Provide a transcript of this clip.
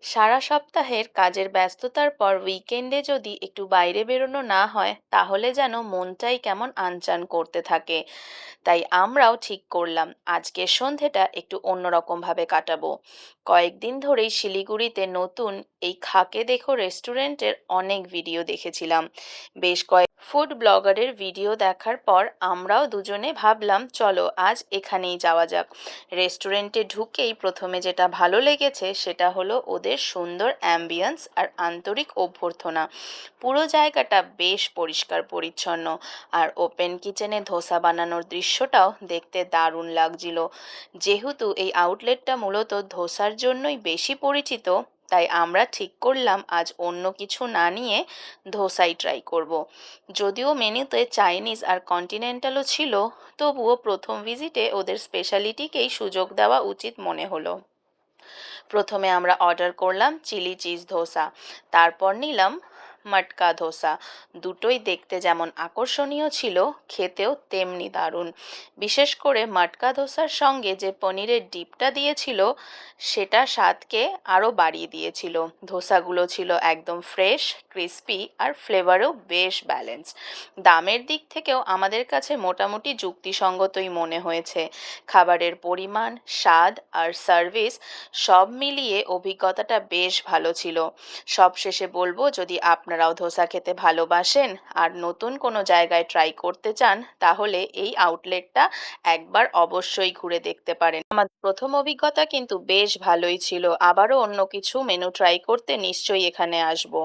সারা সপ্তাহের কাজের ব্যস্ততার পর উইকেন্ডে যদি একটু বাইরে বেরোনো না হয় তাহলে যেন মনটাই কেমন আনচান করতে থাকে। তাই আমরাও ঠিক করলাম আজকের সন্ধেটা একটু অন্যরকম ভাবে কাটাবো। কয়েকদিন ধরেই শিলিগুড়িতে নতুন এই খাকে দেখো রেস্টুরেন্টের অনেক ভিডিও দেখেছিলাম। বেশ কয়েক ফুড ব্লগারের ভিডিও দেখার পর আমরাও দুজনে ভাবলাম চলো আজ এখানেই যাওয়া যাক। রেস্টুরেন্টে ঢুকেই প্রথমে যেটা ভালো লেগেছে সেটা হলো ওদের সুন্দর অ্যাম্বিয়েন্স আর আন্তরিক অভ্যর্থনা। পুরো জায়গাটা বেশ পরিষ্কার পরিচ্ছন্ন, আর ওপেন কিচেনে ধোসা বানানোর দৃশ্যটাও দেখতে দারুণ লাগছিল। যেহেতু এই আউটলেটটা মূলত ধোসার জন্যই বেশি পরিচিত, তাই আমরা ঠিক করলাম আজ অন্য কিছু না নিয়ে ধোসাই ট্রাই করব। যদিও মেনুতে চাইনিজ আর কন্টিনেন্টালও ছিল, তবুও প্রথম ভিজিটে ওদের স্পেশালিটিকেই সুযোগ দেওয়া উচিত মনে হলো। প্রথমে আমরা অর্ডার করলাম চিলি চিজ ধোসা, তারপর নিলাম মটকা ধোসা। দুটোই দেখতে যেমন আকর্ষণীয় ছিল, খেতেও তেমনি দারুণ। বিশেষ করে মটকা ধোসার সঙ্গে যে পনিরের ডিপটা দিয়েছিল সেটা স্বাদকে আরও বাড়িয়ে দিয়েছিল। ধোসাগুলো ছিল একদম ফ্রেশ, ক্রিস্পি আর ফ্লেভারেও বেশ ব্যালেন্স। দামের দিক থেকেও আমাদের কাছে মোটামুটি যুক্তিসঙ্গতই মনে হয়েছে। খাবারের পরিমাণ, স্বাদ আর সার্ভিস সব মিলিয়ে অভিজ্ঞতাটা বেশ ভালো ছিল। সবশেষে বলবো, যদি আপনারাও ধোসা খেতে ভালোবাসেন আর নতুন কোনো জায়গায় ট্রাই করতে চান তাহলে এই আউটলেটটা একবার অবশ্যই ঘুরে দেখতে পারেন। আমার প্রথম অভিজ্ঞতা কিন্তু বেশ ভালোই ছিল, আবারও অন্য কিছু মেনু ট্রাই করতে নিশ্চয়ই এখানে আসবো।